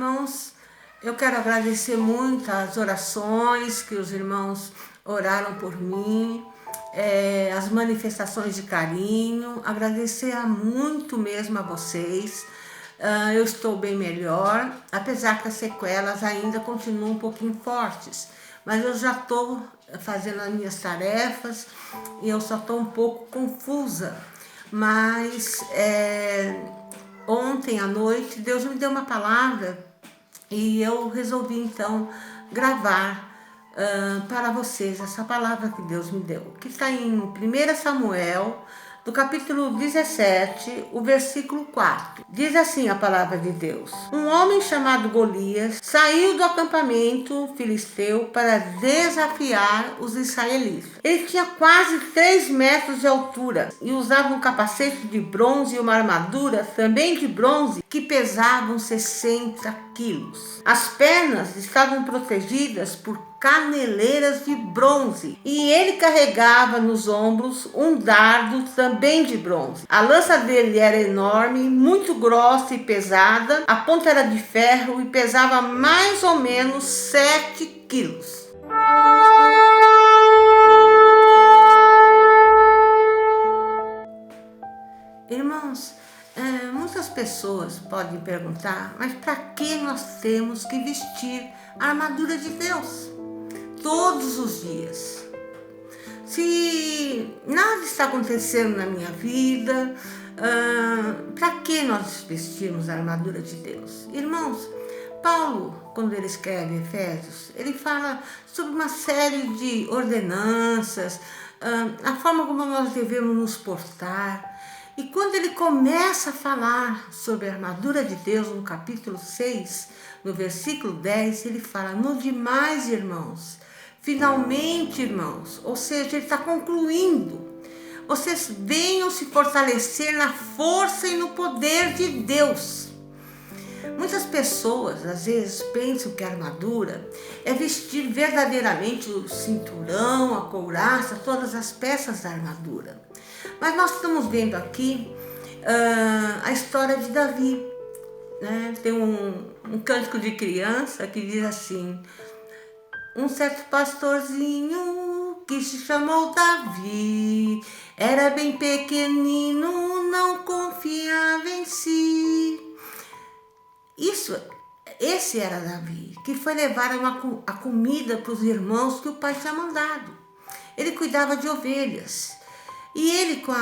irmãos, eu quero agradecer muito as orações que os irmãos oraram por mim, as manifestações de carinho, agradecer muito mesmo a vocês. Eu estou bem melhor, apesar que as sequelas ainda continuam um pouquinho fortes, mas eu já estou fazendo as minhas tarefas e eu só estou um pouco confusa, mas ontem à noite Deus me deu uma palavra e eu resolvi então gravar para vocês essa palavra que Deus me deu, que está em 1 Samuel, do capítulo 17, o versículo 4. Diz assim a palavra de Deus: Um homem chamado Golias saiu do acampamento filisteu para desafiar os israelitas. Ele tinha quase 3 metros de altura e usava um capacete de bronze e uma armadura também de bronze que pesavam 60 quilos. As pernas estavam protegidas por caneleiras de bronze e ele carregava nos ombros um dardo também de bronze. A lança dele era enorme, muito grossa e pesada, a ponta era de ferro e pesava mais ou menos 7 quilos. Irmãos, muitas pessoas podem perguntar, mas para que nós temos que vestir a armadura de Deus todos os dias? Se nada está acontecendo na minha vida, para que nós vestimos a armadura de Deus? Irmãos, Paulo, quando ele escreve Efésios, ele fala sobre uma série de ordenanças, a forma como nós devemos nos portar. E quando ele começa a falar sobre a armadura de Deus, no capítulo 6, no versículo 10, ele fala: no demais, irmãos, finalmente, irmãos, ou seja, ele está concluindo, vocês venham se fortalecer na força e no poder de Deus. Muitas pessoas às vezes pensam que a armadura é vestir verdadeiramente o cinturão, a couraça, todas as peças da armadura. Mas nós estamos vendo aqui a história de Davi, né? Tem um cântico de criança que diz assim: um certo pastorzinho que se chamou Davi, era bem pequenino, não confiava em si. Esse era Davi, que foi levar a comida para os irmãos que o pai tinha mandado. Ele cuidava de ovelhas. E ele, com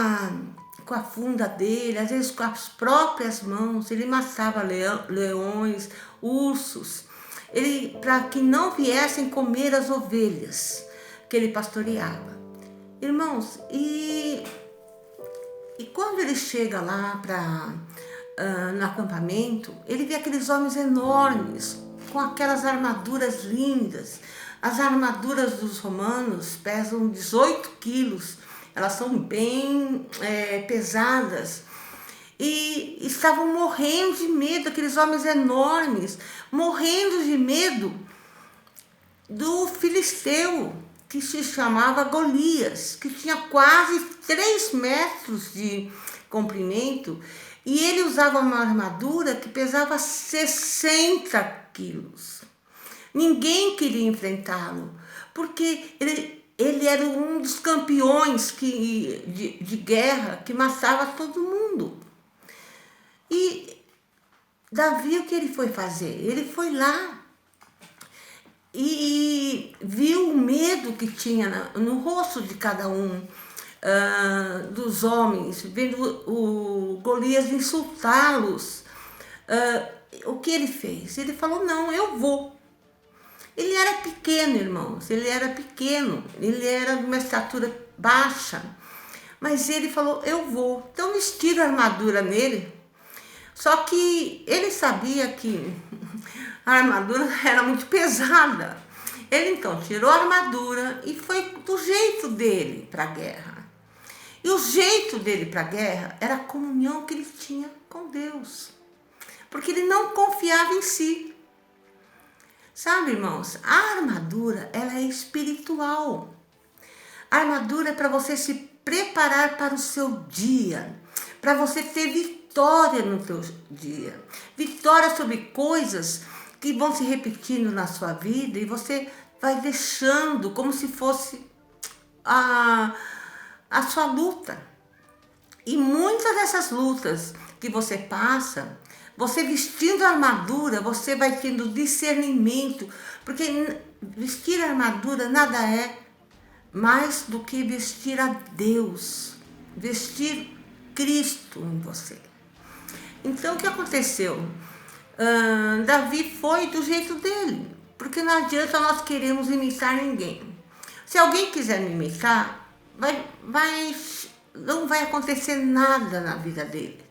a funda dele, às vezes com as próprias mãos, ele matava leões, ursos, para que não viessem comer as ovelhas que ele pastoreava. Irmãos, e quando ele chega lá no acampamento, ele vê aqueles homens enormes, com aquelas armaduras lindas. As armaduras dos romanos pesam 18 quilos, elas são bem pesadas. E estavam morrendo de medo, aqueles homens enormes, morrendo de medo do filisteu, que se chamava Golias, que tinha quase 3 metros de comprimento, e ele usava uma armadura que pesava 60 quilos. Ninguém queria enfrentá-lo, porque ele era um dos campeões de guerra que matava todo mundo. E Davi, o que ele foi fazer? Ele foi lá e viu o medo que tinha no rosto de cada um dos homens, vendo o Golias insultá-los. O que ele fez? Ele falou: não, eu vou. Ele era pequeno, irmãos, ele era de uma estatura baixa, mas ele falou: eu vou. Então vestiram a armadura nele, só que ele sabia que a armadura era muito pesada. Ele então tirou a armadura e foi do jeito dele para a guerra. E o jeito dele para a guerra era a comunhão que ele tinha com Deus, porque ele não confiava em si. Sabe, irmãos, a armadura, ela é espiritual. A armadura é para você se preparar para o seu dia, para você ter vitória vitória no teu dia, vitória sobre coisas que vão se repetindo na sua vida e você vai deixando como se fosse a sua luta. E muitas dessas lutas que você passa, você vestindo a armadura, você vai tendo discernimento, porque vestir a armadura nada é mais do que vestir a Deus, vestir Cristo em você. Então o que aconteceu? Davi foi do jeito dele, porque não adianta nós queremos imitar ninguém. Se alguém quiser me imitar, não vai acontecer nada na vida dele,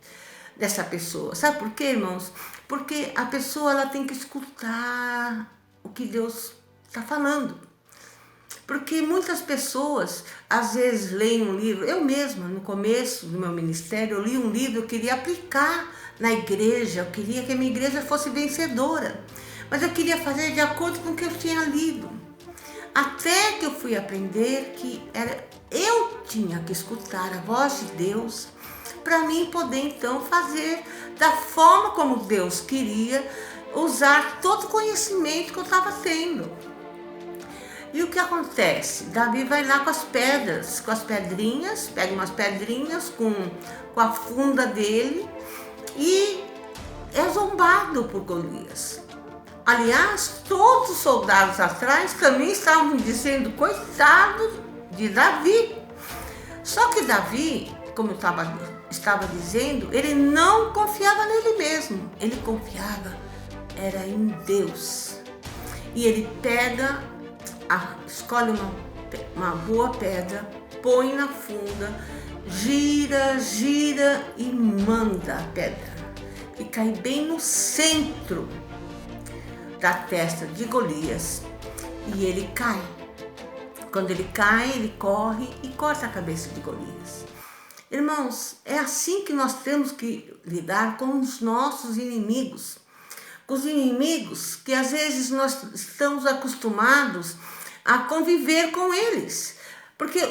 dessa pessoa. Sabe por quê, irmãos? Porque a pessoa ela tem que escutar o que Deus está falando. Porque muitas pessoas, às vezes, leem um livro. Eu mesma, no começo do meu ministério, eu li um livro, eu queria aplicar na igreja, eu queria que a minha igreja fosse vencedora. Mas eu queria fazer de acordo com o que eu tinha lido. Até que eu fui aprender que eu tinha que escutar a voz de Deus para mim poder então fazer da forma como Deus queria, usar todo o conhecimento que eu estava tendo. E o que acontece? Davi vai lá com as pedras, com as pedrinhas, pega umas pedrinhas com a funda dele e é zombado por Golias. Aliás, todos os soldados atrás também estavam dizendo, coitado de Davi. Só que Davi, como eu estava dizendo, ele não confiava nele mesmo. Ele confiava, era em Deus. E ele escolhe uma boa pedra, põe na funda, gira e manda a pedra. E cai bem no centro da testa de Golias e ele cai. Quando ele cai, ele corre e corta a cabeça de Golias. Irmãos, é assim que nós temos que lidar com os nossos inimigos. Com os inimigos que às vezes nós estamos acostumados a conviver com eles. Porque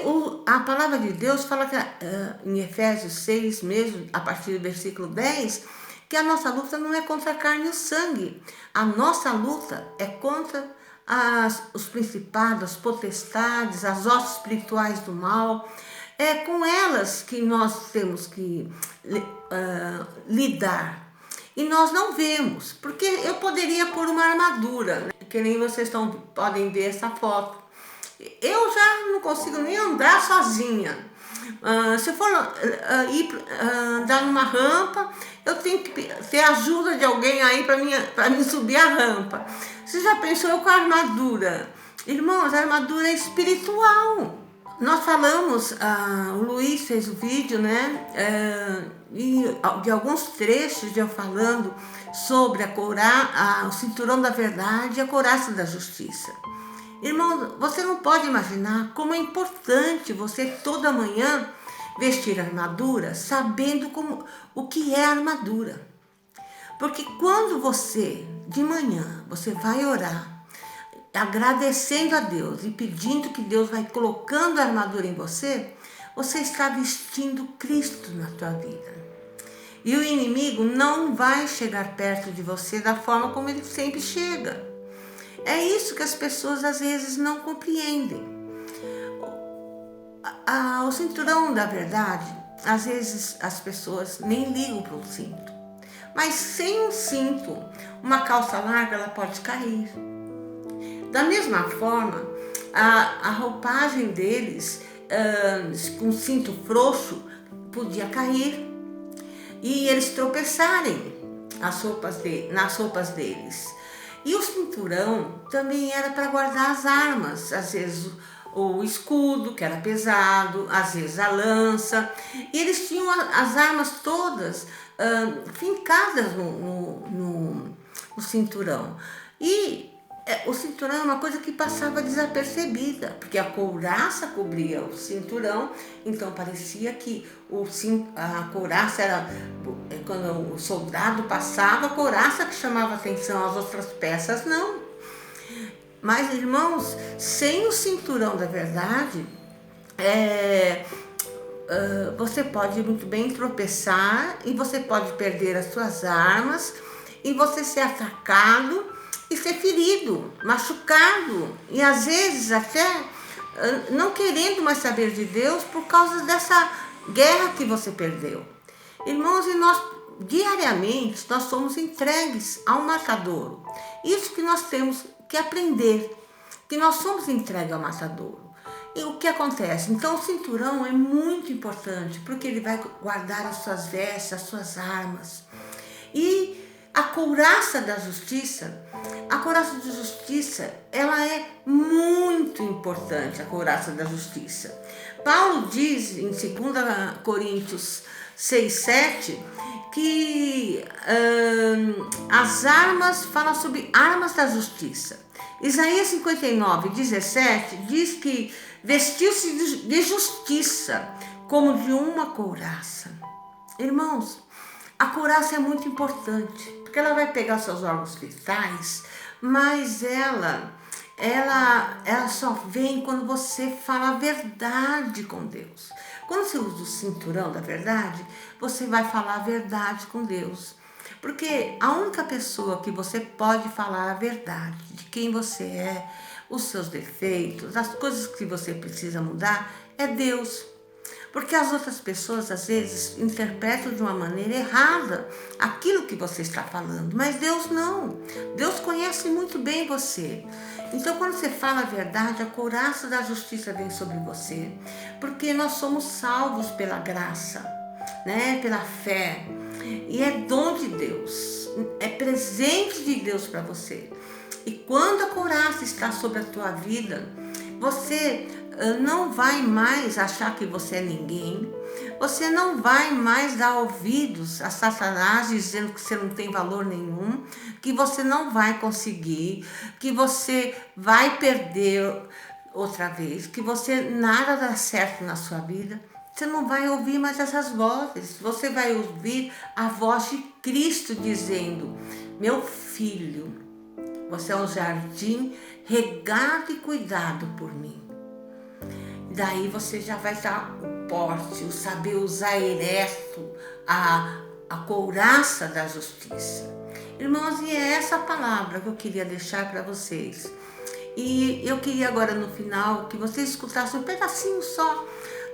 a palavra de Deus fala que em Efésios 6 mesmo, a partir do versículo 10, que a nossa luta não é contra a carne e o sangue. A nossa luta é contra os principados, as potestades, as hostes espirituais do mal. É com elas que nós temos que lidar. E nós não vemos, porque eu poderia pôr uma armadura, né? Que nem vocês podem ver essa foto. Eu já não consigo nem andar sozinha. Se eu for andar numa rampa, eu tenho que ter ajuda de alguém aí para mim subir a rampa. Você já pensou eu com a armadura? Irmãos, a armadura é espiritual. Nós falamos, o Luiz fez o vídeo, né? E de alguns trechos de eu falando sobre o cinturão da verdade e a couraça da justiça. Irmão, você não pode imaginar como é importante você toda manhã vestir a armadura sabendo o que é a armadura. Porque quando você, de manhã, você vai orar, agradecendo a Deus e pedindo que Deus vai colocando a armadura em você, você está vestindo Cristo na tua vida. E o inimigo não vai chegar perto de você da forma como ele sempre chega. É isso que as pessoas às vezes não compreendem. O cinturão da verdade, às vezes as pessoas nem ligam para o cinto. Mas sem um cinto, uma calça larga ela pode cair. Da mesma forma, a roupagem deles, com cinto frouxo, podia cair e eles tropeçarem nas roupas deles. E o cinturão também era para guardar as armas, às vezes o escudo, que era pesado, às vezes a lança. E eles tinham as armas todas fincadas no cinturão. E o cinturão é uma coisa que passava desapercebida, porque a couraça cobria o cinturão, então parecia que a couraça era, quando o soldado passava, a couraça que chamava atenção, as outras peças não. Mas, irmãos, sem o cinturão da verdade, você pode muito bem tropeçar e você pode perder as suas armas e você ser atacado e ser ferido, machucado e às vezes até não querendo mais saber de Deus por causa dessa guerra que você perdeu. Irmãos, e nós diariamente nós somos entregues ao matadouro. Isso que nós temos que aprender, que nós somos entregues ao matadouro. E o que acontece? Então o cinturão é muito importante, porque ele vai guardar as suas vestes, as suas armas. E a couraça da justiça, ela é muito importante, a couraça da justiça. Paulo diz em 2 Coríntios 6:7 que as armas, fala sobre armas da justiça. Isaías 59:17 diz que vestiu-se de justiça como de uma couraça. Irmãos, a couraça é muito importante, porque ela vai pegar seus órgãos vitais, mas ela só vem quando você fala a verdade com Deus. Quando você usa o cinturão da verdade, você vai falar a verdade com Deus. Porque a única pessoa que você pode falar a verdade de quem você é, os seus defeitos, as coisas que você precisa mudar, é Deus. Porque as outras pessoas, às vezes, interpretam de uma maneira errada aquilo que você está falando. Mas Deus não. Deus conhece muito bem você. Então, quando você fala a verdade, a couraça da justiça vem sobre você. Porque nós somos salvos pela graça, né? Pela fé. E é dom de Deus. É presente de Deus para você. E quando a couraça está sobre a tua vida, você não vai mais achar que você é ninguém. Você não vai mais dar ouvidos a Satanás dizendo que você não tem valor nenhum, que você não vai conseguir, que você vai perder outra vez, que você nada dá certo na sua vida. Você não vai ouvir mais essas vozes. Você vai ouvir a voz de Cristo dizendo: meu filho, você é um jardim regado e cuidado por mim. Daí você já vai estar o porte, o saber usar ereto, a couraça da justiça. Irmãos, e é essa palavra que eu queria deixar para vocês. E eu queria agora no final que vocês escutassem um pedacinho só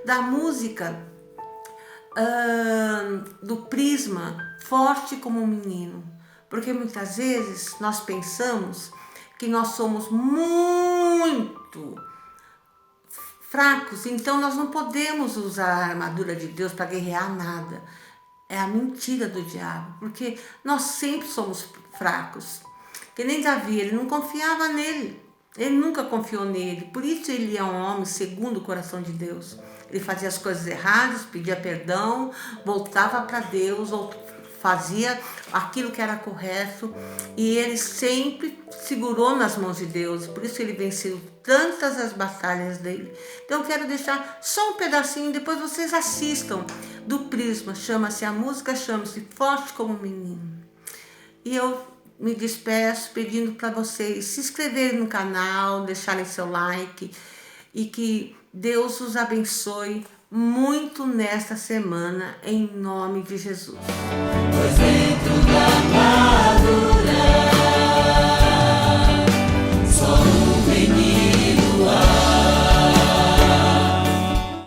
da música do Prisma, Forte como um Menino. Porque muitas vezes nós pensamos que nós somos muito fracos, então nós não podemos usar a armadura de Deus para guerrear nada. É a mentira do diabo, porque nós sempre somos fracos. Que nem Davi, ele não confiava nele, ele nunca confiou nele, por isso ele é um homem segundo o coração de Deus. Ele fazia as coisas erradas, pedia perdão, voltava para Deus, fazia aquilo que era correto e ele sempre segurou nas mãos de Deus, por isso ele venceu tantas as batalhas dele. Então eu quero deixar só um pedacinho, depois vocês assistam, do Prisma, a música chama-se Forte como um Menino. E eu me despeço pedindo para vocês se inscreverem no canal, deixarem seu like e que Deus os abençoe muito nesta semana, em nome de Jesus. Pois dentro da armadura